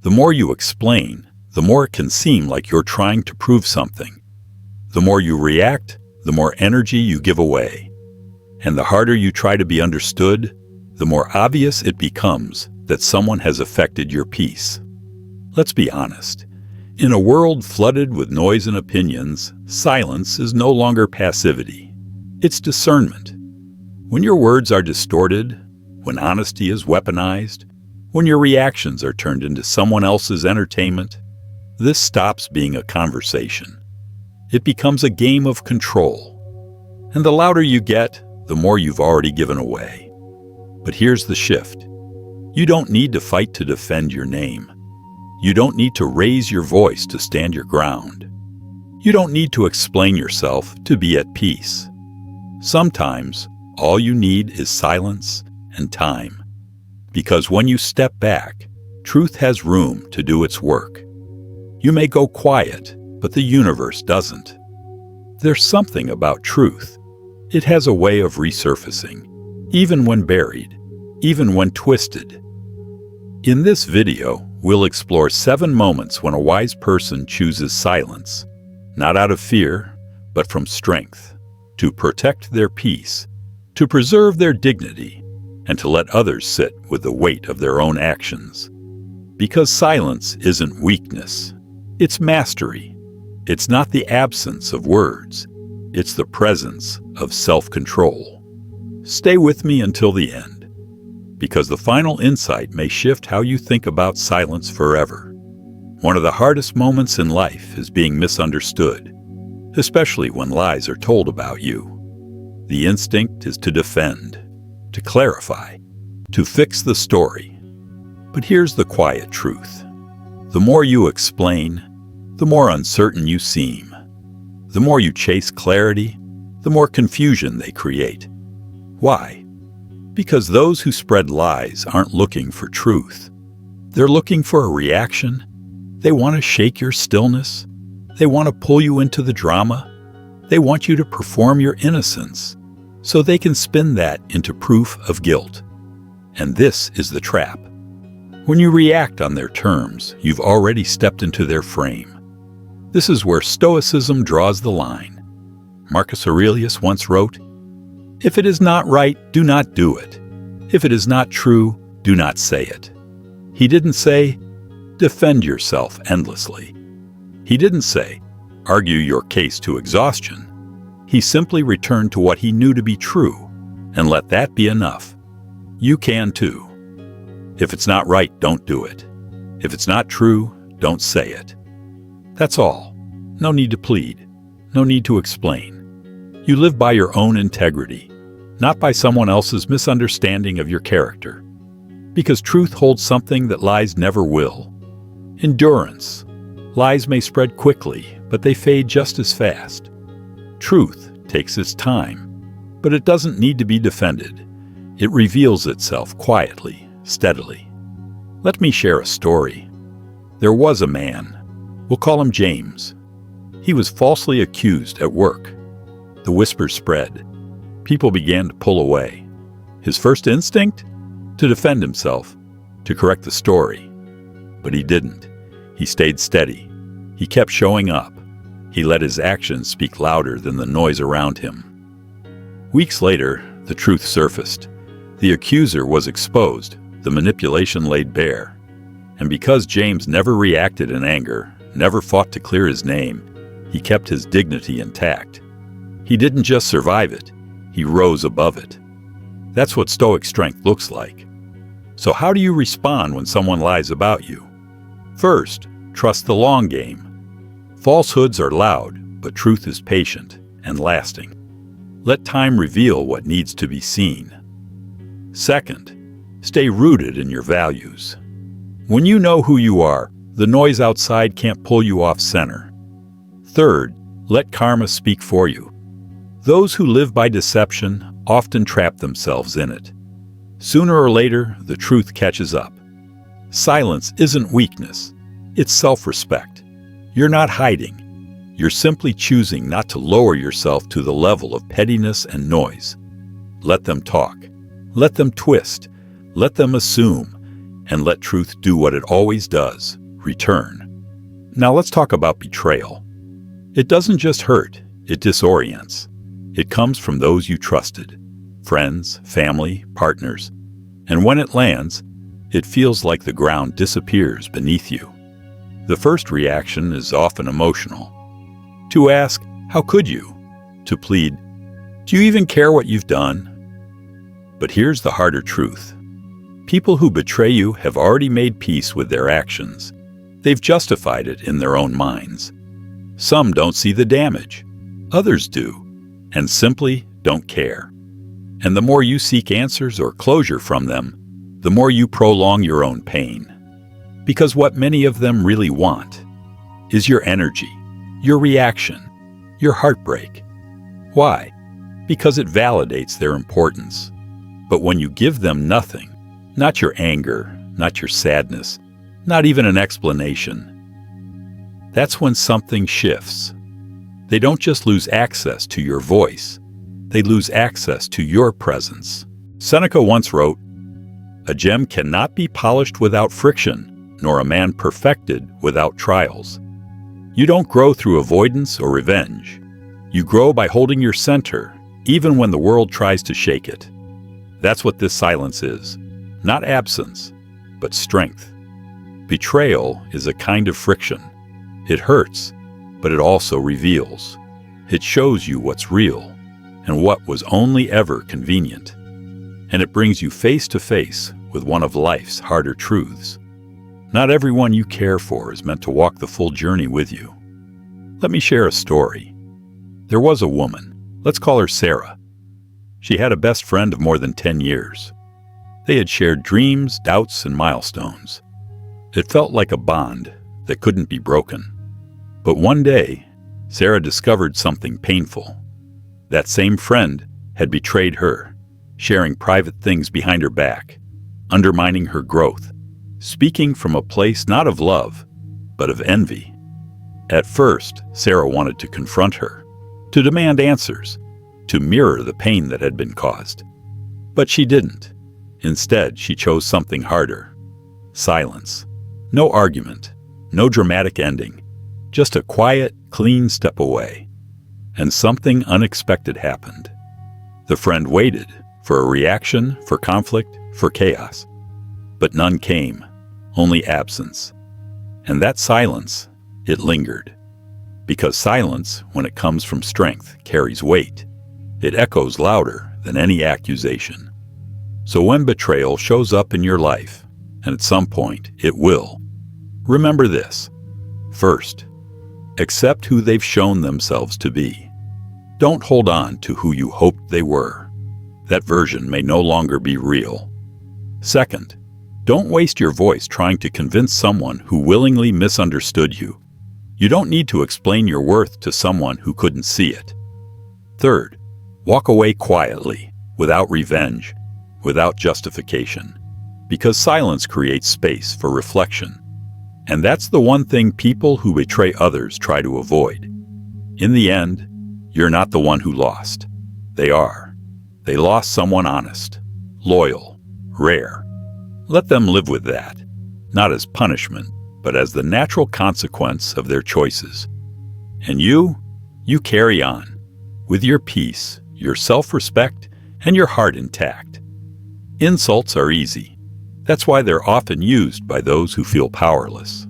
The more you explain, the more it can seem like you're trying to prove something. The more you react, the more energy you give away. And the harder you try to be understood, the more obvious it becomes that someone has affected your peace. Let's be honest. In a world flooded with noise and opinions, silence is no longer passivity. It's discernment. When your words are distorted, when honesty is weaponized, when your reactions are turned into someone else's entertainment, this stops being a conversation. It becomes a game of control. And the louder you get, the more you've already given away. But here's the shift. You don't need to fight to defend your name. You don't need to raise your voice to stand your ground. You don't need to explain yourself to be at peace. Sometimes, all you need is silence and time. Because when you step back, truth has room to do its work. You may go quiet, but the universe doesn't. There's something about truth. It has a way of resurfacing, even when buried, even when twisted. In this video, we'll explore 7 moments when a wise person chooses silence, not out of fear, but from strength, to protect their peace, to preserve their dignity, and to let others sit with the weight of their own actions. Because silence isn't weakness, it's mastery. It's not the absence of words, it's the presence of self-control. Stay with me until the end, because the final insight may shift how you think about silence forever. One of the hardest moments in life is being misunderstood, especially when lies are told about you. The instinct is to defend, to clarify, to fix the story. But here's the quiet truth. The more you explain, the more uncertain you seem. The more you chase clarity, the more confusion they create. Why? Because those who spread lies aren't looking for truth. They're looking for a reaction. They want to shake your stillness. They want to pull you into the drama. They want you to perform your innocence, so they can spin that into proof of guilt. And this is the trap. When you react on their terms, you've already stepped into their frame. This is where Stoicism draws the line. Marcus Aurelius once wrote, "If it is not right, do not do it. If it is not true, do not say it." He didn't say, defend yourself endlessly. He didn't say, argue your case to exhaustion. He simply returned to what he knew to be true, and let that be enough. You can too. If it's not right, don't do it. If it's not true, don't say it. That's all. No need to plead. No need to explain. You live by your own integrity, not by someone else's misunderstanding of your character. Because truth holds something that lies never will. Endurance. Lies may spread quickly, but they fade just as fast. Truth takes its time, but it doesn't need to be defended. It reveals itself quietly, steadily. Let me share a story. There was a man. We'll call him James. He was falsely accused at work. The whispers spread. People began to pull away. His first instinct? To defend himself, to correct the story. But he didn't. He stayed steady. He kept showing up. He let his actions speak louder than the noise around him. Weeks later, the truth surfaced. The accuser was exposed, the manipulation laid bare. And because James never reacted in anger, never fought to clear his name, he kept his dignity intact. He didn't just survive it, he rose above it. That's what Stoic strength looks like. So how do you respond when someone lies about you? First, trust the long game. Falsehoods are loud, but truth is patient and lasting. Let time reveal what needs to be seen. Second, stay rooted in your values. When you know who you are, the noise outside can't pull you off center. Third, let karma speak for you. Those who live by deception often trap themselves in it. Sooner or later, the truth catches up. Silence isn't weakness, it's self-respect. You're not hiding. You're simply choosing not to lower yourself to the level of pettiness and noise. Let them talk. Let them twist. Let them assume. and let truth do what it always does, return. Now let's talk about betrayal. It doesn't just hurt, it disorients. It comes from those you trusted, friends, family, partners, and when it lands, it feels like the ground disappears beneath you. The first reaction is often emotional. To ask, how could you? To plead, do you even care what you've done? But here's the harder truth. People who betray you have already made peace with their actions. They've justified it in their own minds. Some don't see the damage. Others do, and simply don't care. And the more you seek answers or closure from them, the more you prolong your own pain. Because what many of them really want is your energy, your reaction, your heartbreak. Why? Because it validates their importance. But when you give them nothing, not your anger, not your sadness, not even an explanation, that's when something shifts. They don't just lose access to your voice, they lose access to your presence. Seneca once wrote, "A gem cannot be polished without friction, nor a man perfected without trials." You don't grow through avoidance or revenge. You grow by holding your center, even when the world tries to shake it. That's what this silence is. Not absence, but strength. Betrayal is a kind of friction. It hurts, but it also reveals. It shows you what's real and what was only ever convenient. And it brings you face to face with one of life's harder truths. Not everyone you care for is meant to walk the full journey with you. Let me share a story. There was a woman, let's call her Sarah. She had a best friend of more than 10 years. They had shared dreams, doubts, and milestones. It felt like a bond that couldn't be broken. But one day, Sarah discovered something painful. That same friend had betrayed her, sharing private things behind her back, undermining her growth, speaking from a place not of love, but of envy. At first, Sarah wanted to confront her, to demand answers, to mirror the pain that had been caused. But she didn't. Instead, she chose something harder. Silence. No argument. No dramatic ending. Just a quiet, clean step away. And something unexpected happened. The friend waited for a reaction, for conflict, for chaos. But none came. Only absence. And that silence, it lingered. Because silence, when it comes from strength, carries weight. It echoes louder than any accusation. So when betrayal shows up in your life, and at some point it will, remember this. First, accept who they've shown themselves to be. Don't hold on to who you hoped they were. That version may no longer be real. Second, don't waste your voice trying to convince someone who willingly misunderstood you. You don't need to explain your worth to someone who couldn't see it. Third, walk away quietly, without revenge, without justification, because silence creates space for reflection. And that's the one thing people who betray others try to avoid. In the end, you're not the one who lost. They are. They lost someone honest, loyal, rare. Let them live with that, not as punishment, but as the natural consequence of their choices. And you carry on, with your peace, your self-respect, and your heart intact. Insults are easy. That's why they're often used by those who feel powerless.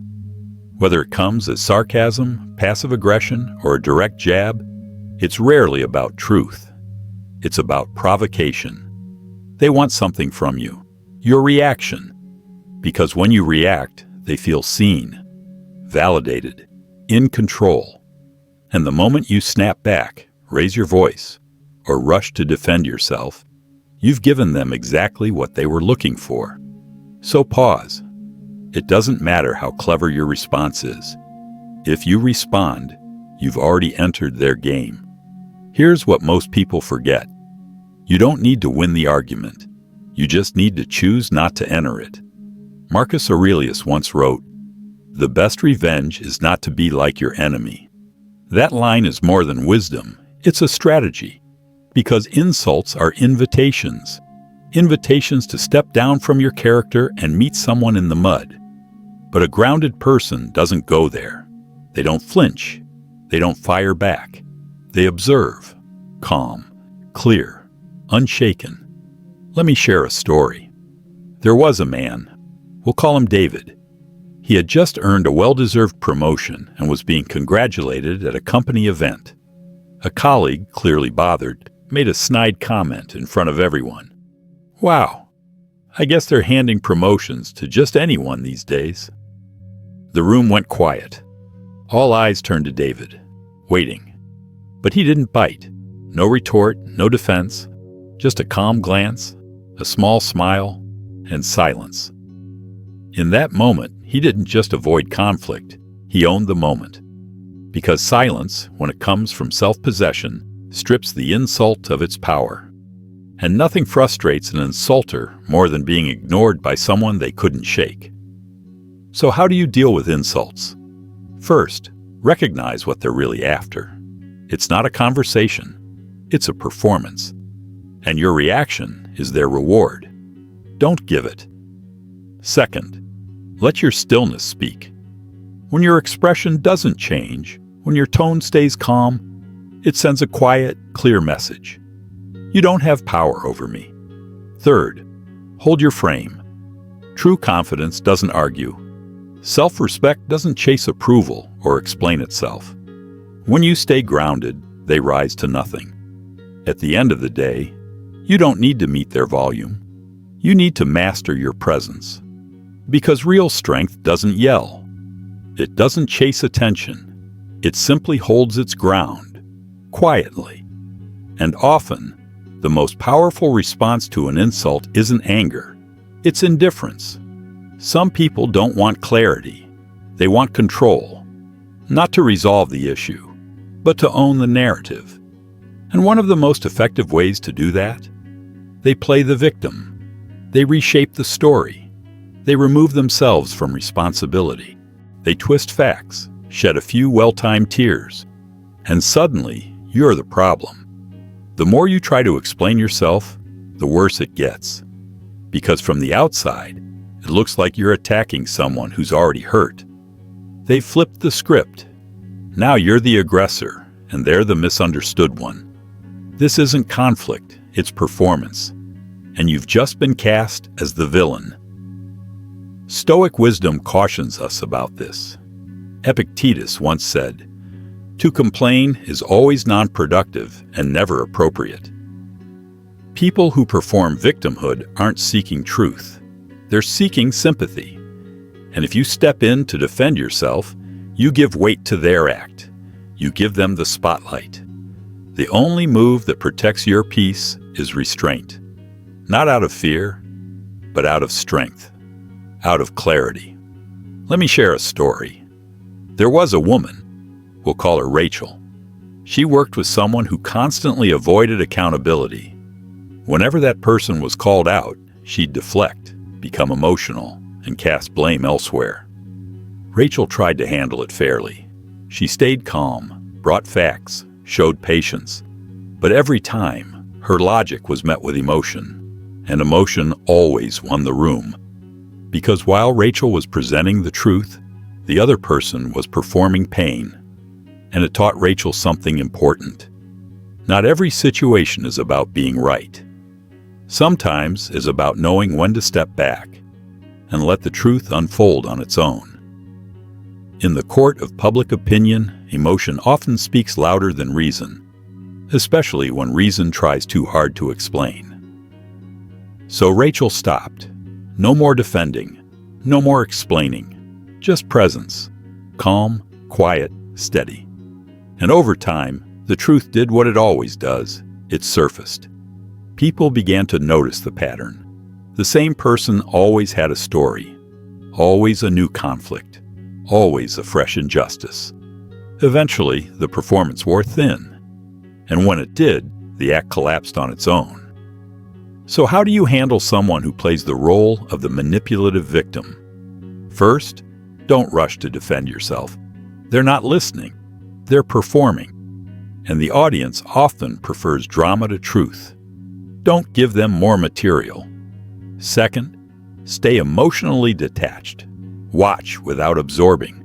Whether it comes as sarcasm, passive aggression, or a direct jab, it's rarely about truth. It's about provocation. They want something from you, your reaction. Because when you react, they feel seen, validated, in control. And the moment you snap back, raise your voice, or rush to defend yourself, you've given them exactly what they were looking for. So pause. It doesn't matter how clever your response is. If you respond, you've already entered their game. Here's what most people forget. You don't need to win the argument. You just need to choose not to enter it. Marcus Aurelius once wrote, "The best revenge is not to be like your enemy." That line is more than wisdom. It's a strategy. Because insults are invitations. invitations to step down from your character and meet someone in the mud. But a grounded person doesn't go there. They don't flinch. They don't fire back. They observe, calm, clear, unshaken. Let me share a story. There was a man, we'll call him David. He had just earned a well-deserved promotion and was being congratulated at a company event. A colleague, clearly bothered, made a snide comment in front of everyone. Wow, I guess they're handing promotions to just anyone these days. The room went quiet. All eyes turned to David, waiting. But he didn't bite. No retort, no defense, just a calm glance, a small smile, and silence. In that moment, he didn't just avoid conflict, he owned the moment. Because silence, when it comes from self-possession, strips the insult of its power. And nothing frustrates an insulter more than being ignored by someone they couldn't shake. So how do you deal with insults? First, recognize what they're really after. It's not a conversation, it's a performance. And your reaction is their reward. Don't give it. Second, let your stillness speak. When your expression doesn't change, when your tone stays calm, it sends a quiet, clear message. You don't have power over me. Third, hold your frame. True confidence doesn't argue. Self-respect doesn't chase approval or explain itself. When you stay grounded, they rise to nothing. At the end of the day, you don't need to meet their volume. You need to master your presence. Because real strength doesn't yell. It doesn't chase attention. It simply holds its ground, quietly. And often, the most powerful response to an insult isn't anger. It's indifference. Some people don't want clarity. They want control. Not to resolve the issue, but to own the narrative. And one of the most effective ways to do that? They play the victim. They reshape the story. They remove themselves from responsibility. They twist facts, shed a few well-timed tears, and suddenly you're the problem. The more you try to explain yourself, the worse it gets. Because from the outside, it looks like you're attacking someone who's already hurt. They've flipped the script. Now you're the aggressor, and they're the misunderstood one. This isn't conflict, it's performance. And you've just been cast as the villain. Stoic wisdom cautions us about this. Epictetus once said, "To complain is always non-productive and never appropriate." People who perform victimhood aren't seeking truth. They're seeking sympathy. And if you step in to defend yourself, you give weight to their act. You give them the spotlight. The only move that protects your peace is restraint. Not out of fear, but out of strength. Out of clarity. Let me share a story. There was a woman, we'll call her Rachel. She worked with someone who constantly avoided accountability. Whenever that person was called out, she'd deflect, become emotional, and cast blame elsewhere. Rachel tried to handle it fairly. She stayed calm, brought facts, showed patience. But every time, her logic was met with emotion, and emotion always won the room. Because while Rachel was presenting the truth, the other person was performing pain. And it taught Rachel something important. Not every situation is about being right. Sometimes is about knowing when to step back and let the truth unfold on its own. In the court of public opinion, emotion often speaks louder than reason, especially when reason tries too hard to explain. So Rachel stopped. No more defending, no more explaining, just presence, calm, quiet, steady. And over time, the truth did what it always does, it surfaced. People began to notice the pattern. The same person always had a story, always a new conflict, always a fresh injustice. Eventually, the performance wore thin, and when it did, the act collapsed on its own. So how do you handle someone who plays the role of the manipulative victim? First, don't rush to defend yourself. They're not listening. They're performing. And the audience often prefers drama to truth. Don't give them more material. Second, stay emotionally detached. Watch without absorbing.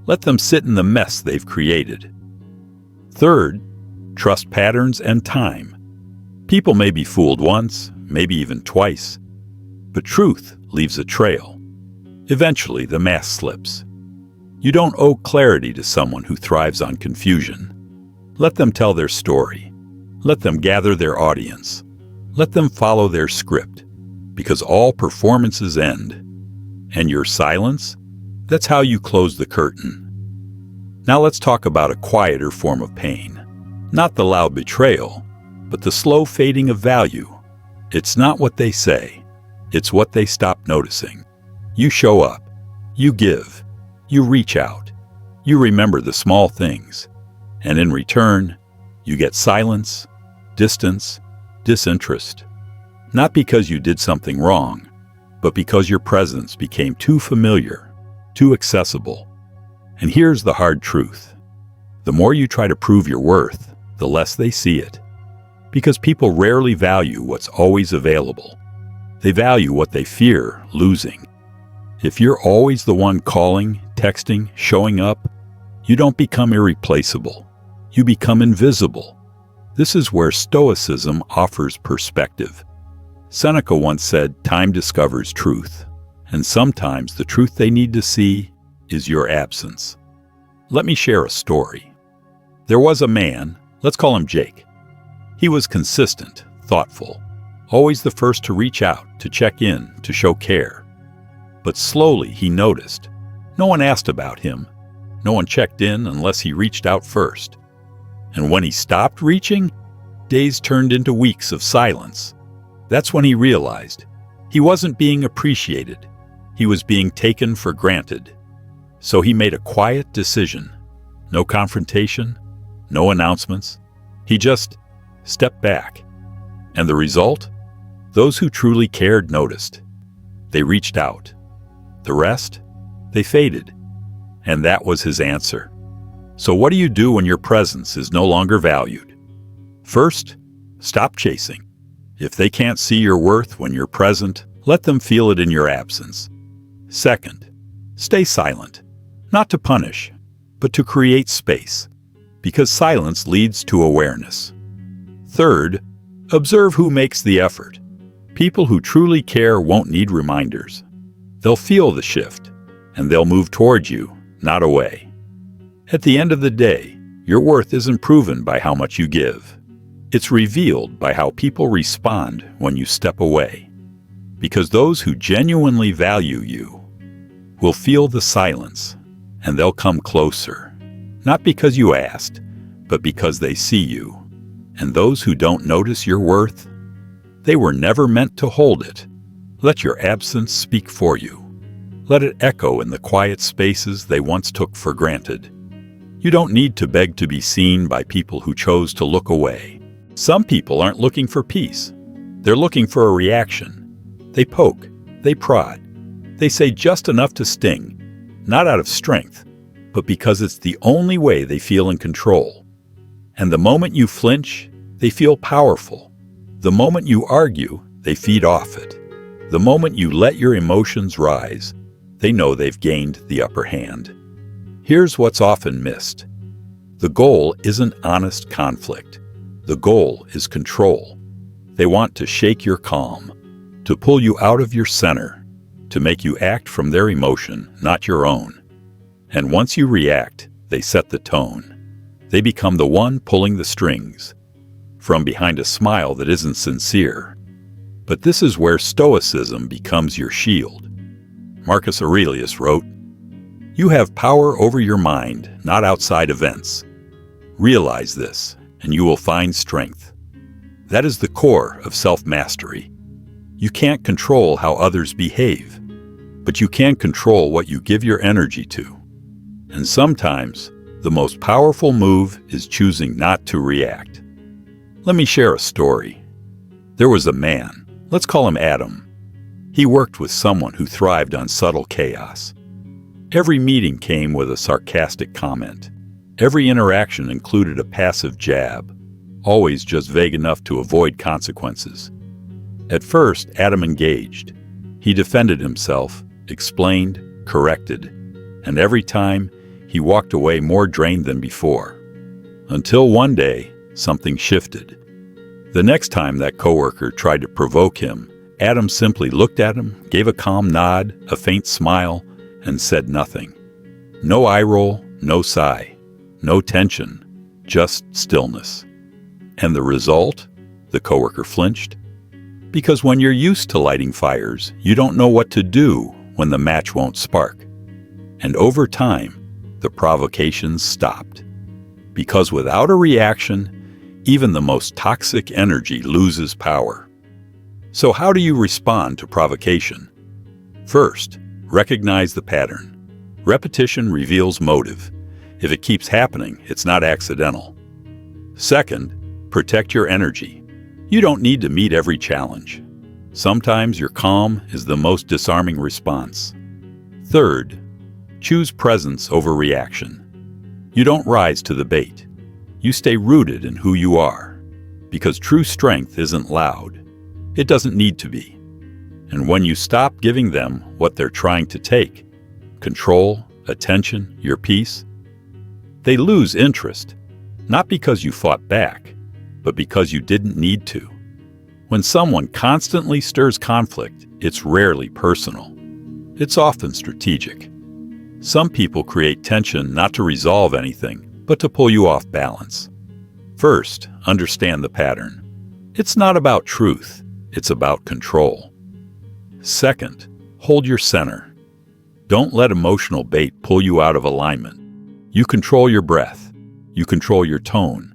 Let them sit in the mess they've created. Third, trust patterns and time. People may be fooled once, maybe even twice, but truth leaves a trail. Eventually, the mask slips. You don't owe clarity to someone who thrives on confusion. Let them tell their story. Let them gather their audience. Let them follow their script, because all performances end. And your silence? That's how you close the curtain. Now let's talk about a quieter form of pain. Not the loud betrayal, but the slow fading of value. It's not what they say. It's what they stop noticing. You show up. You give. You reach out. You remember the small things. And in return, you get silence, distance, disinterest. Not because you did something wrong, but because your presence became too familiar, too accessible. And here's the hard truth. The more you try to prove your worth, the less they see it. Because people rarely value what's always available. They value what they fear losing. If you're always the one calling, texting, showing up, you don't become irreplaceable. You become invisible. This is where Stoicism offers perspective. Seneca once said, "Time discovers truth," and sometimes the truth they need to see is your absence. Let me share a story. There was a man, let's call him Jake. He was consistent, thoughtful, always the first to reach out, to check in, to show care. But slowly he noticed. No one asked about him. No one checked in unless he reached out first. And when he stopped reaching, days turned into weeks of silence. That's when he realized he wasn't being appreciated. He was being taken for granted. So he made a quiet decision. No confrontation, no announcements. He just stepped back. And the result? Those who truly cared noticed. They reached out. The rest? They faded. And that was his answer. So what do you do when your presence is no longer valued? First, stop chasing. If they can't see your worth when you're present, let them feel it in your absence. Second, stay silent. Not to punish, but to create space. Because silence leads to awareness. Third, observe who makes the effort. People who truly care won't need reminders. They'll feel the shift, and they'll move towards you, not away. At the end of the day, your worth isn't proven by how much you give. It's revealed by how people respond when you step away. Because those who genuinely value you will feel the silence, and they'll come closer. Not because you asked, but because they see you. And those who don't notice your worth, they were never meant to hold it. Let your absence speak for you. Let it echo in the quiet spaces they once took for granted. You don't need to beg to be seen by people who chose to look away. Some people aren't looking for peace. They're looking for a reaction. They poke, they prod, they say just enough to sting, not out of strength, but because it's the only way they feel in control. And the moment you flinch, they feel powerful. The moment you argue, they feed off it. The moment you let your emotions rise, they know they've gained the upper hand. Here's what's often missed. The goal isn't honest conflict. The goal is control. They want to shake your calm, to pull you out of your center, to make you act from their emotion, not your own. And once you react, they set the tone. They become the one pulling the strings, from behind a smile that isn't sincere. But this is where Stoicism becomes your shield. Marcus Aurelius wrote, "You have power over your mind, not outside events. Realize this, and you will find strength." That is the core of self-mastery. You can't control how others behave, but you can control what you give your energy to. And sometimes, the most powerful move is choosing not to react. Let me share a story. There was a man, let's call him Adam. He worked with someone who thrived on subtle chaos. Every meeting came with a sarcastic comment. Every interaction included a passive jab, always just vague enough to avoid consequences. At first, Adam engaged. He defended himself, explained, corrected, and every time, he walked away more drained than before. Until one day, something shifted. The next time that coworker tried to provoke him, Adam simply looked at him, gave a calm nod, a faint smile, and said nothing. No eye roll, no sigh, no tension, just stillness. And the result? The coworker flinched. Because when you're used to lighting fires, you don't know what to do when the match won't spark. And over time, the provocations stopped. Because without a reaction, even the most toxic energy loses power. So how do you respond to provocation? First, recognize the pattern. Repetition reveals motive. If it keeps happening, it's not accidental. Second, protect your energy. You don't need to meet every challenge. Sometimes your calm is the most disarming response. Third, choose presence over reaction. You don't rise to the bait. You stay rooted in who you are. Because true strength isn't loud. It doesn't need to be. And when you stop giving them what they're trying to take, control, attention, your peace, they lose interest, not because you fought back, but because you didn't need to. When someone constantly stirs conflict, it's rarely personal. It's often strategic. Some people create tension not to resolve anything, but to pull you off balance. First, understand the pattern. It's not about truth, it's about control. Second, hold your center. Don't let emotional bait pull you out of alignment. You control your breath. You control your tone.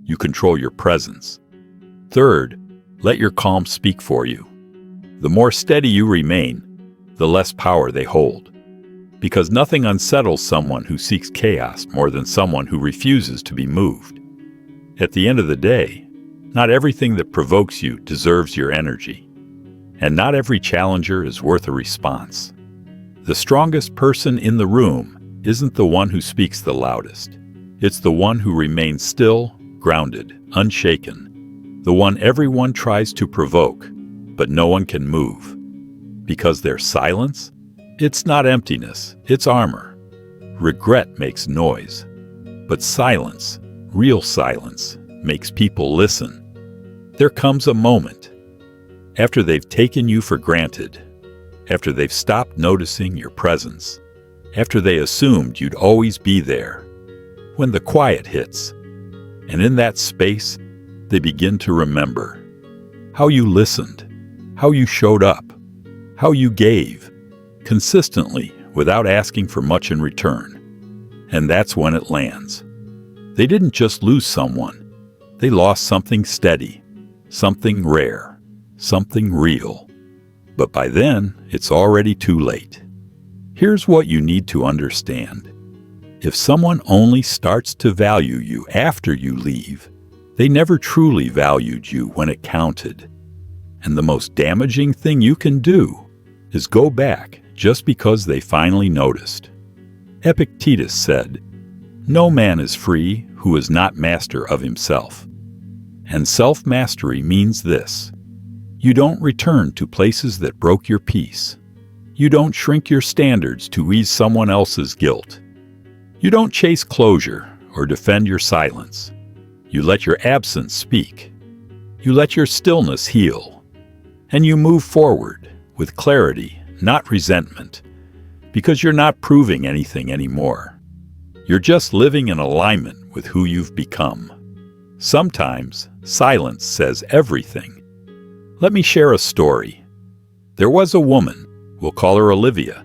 You control your presence. Third, let your calm speak for you. The more steady you remain, the less power they hold. Because nothing unsettles someone who seeks chaos more than someone who refuses to be moved. At the end of the day, not everything that provokes you deserves your energy. And not every challenger is worth a response. The strongest person in the room isn't the one who speaks the loudest. It's the one who remains still, grounded, unshaken. The one everyone tries to provoke, but no one can move. Because their silence? It's not emptiness, it's armor. Regret makes noise. But silence, real silence, makes people listen. There comes a moment, after they've taken you for granted, after they've stopped noticing your presence, after they assumed you'd always be there, when the quiet hits. And in that space, they begin to remember how you listened, how you showed up, how you gave, consistently without asking for much in return. And that's when it lands. They didn't just lose someone, they lost something steady, something rare, something real. But by then, it's already too late. Here's what you need to understand. If someone only starts to value you after you leave, they never truly valued you when it counted. And the most damaging thing you can do is go back just because they finally noticed. Epictetus said, "No man is free who is not master of himself." And self-mastery means this. You don't return to places that broke your peace. You don't shrink your standards to ease someone else's guilt. You don't chase closure or defend your silence. You let your absence speak. You let your stillness heal. And you move forward with clarity, not resentment, because you're not proving anything anymore. You're just living in alignment with who you've become. Sometimes silence says everything. Let me share a story. There was a woman, we'll call her Olivia.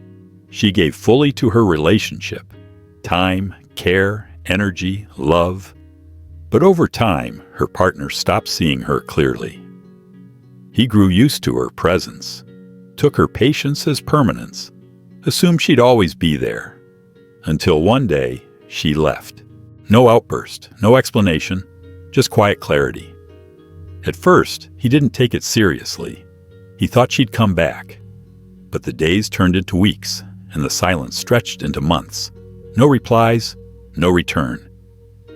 She gave fully to her relationship. Time, care, energy, love. But over time, her partner stopped seeing her clearly. He grew used to her presence, took her patience as permanence, assumed she'd always be there. Until one day, she left. No outburst, no explanation, just quiet clarity. At first, he didn't take it seriously. He thought she'd come back. But the days turned into weeks, and the silence stretched into months. No replies, no return.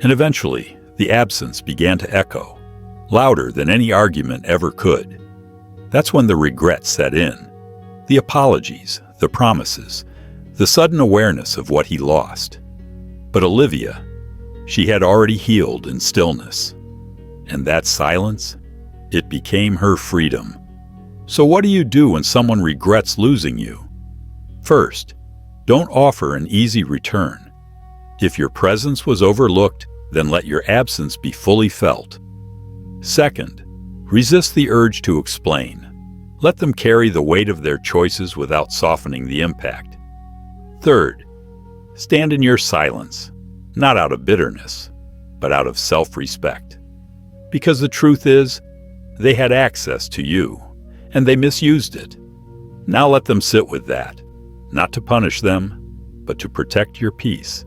And eventually, the absence began to echo, louder than any argument ever could. That's when the regret set in. The apologies, the promises, the sudden awareness of what he lost. But Olivia, she had already healed in stillness. And that silence, it became her freedom. So what do you do when someone regrets losing you? First, don't offer an easy return. If your presence was overlooked, then let your absence be fully felt. Second, resist the urge to explain. Let them carry the weight of their choices without softening the impact. Third, stand in your silence, not out of bitterness, but out of self-respect. Because the truth is, they had access to you, and they misused it. Now let them sit with that, not to punish them, but to protect your peace.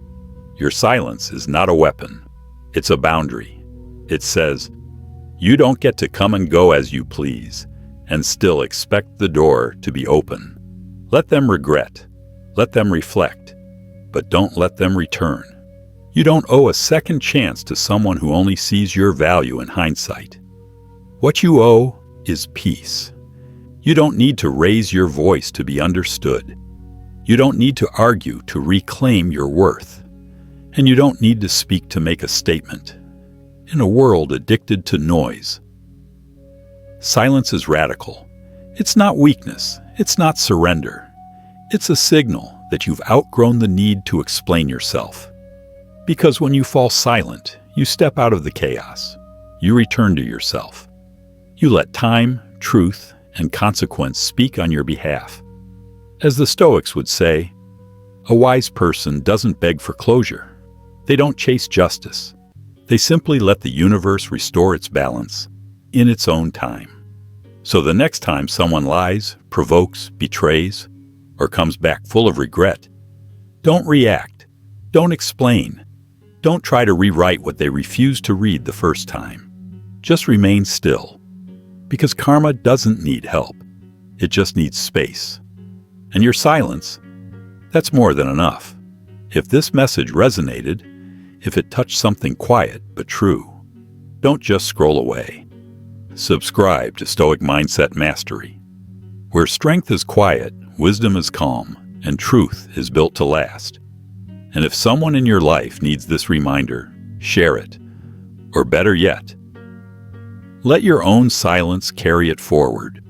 Your silence is not a weapon. It's a boundary. It says, you don't get to come and go as you please, and still expect the door to be open. Let them regret. Let them reflect. But don't let them return. You don't owe a second chance to someone who only sees your value in hindsight. What you owe is peace. You don't need to raise your voice to be understood. You don't need to argue to reclaim your worth. And you don't need to speak to make a statement. In a world addicted to noise, silence is radical. It's not weakness. It's not surrender. It's a signal that you've outgrown the need to explain yourself. Because when you fall silent, you step out of the chaos. You return to yourself. You let time, truth, and consequence speak on your behalf. As the Stoics would say, a wise person doesn't beg for closure. They don't chase justice. They simply let the universe restore its balance in its own time. So the next time someone lies, provokes, betrays, or comes back full of regret, don't react. Don't explain. Don't try to rewrite what they refused to read the first time. Just remain still. Because karma doesn't need help. It just needs space. And your silence, that's more than enough. If this message resonated, if it touched something quiet but true, don't just scroll away. Subscribe to Stoic Mindset Mastery, where strength is quiet, wisdom is calm, and truth is built to last. And if someone in your life needs this reminder, share it. Or better yet, let your own silence carry it forward.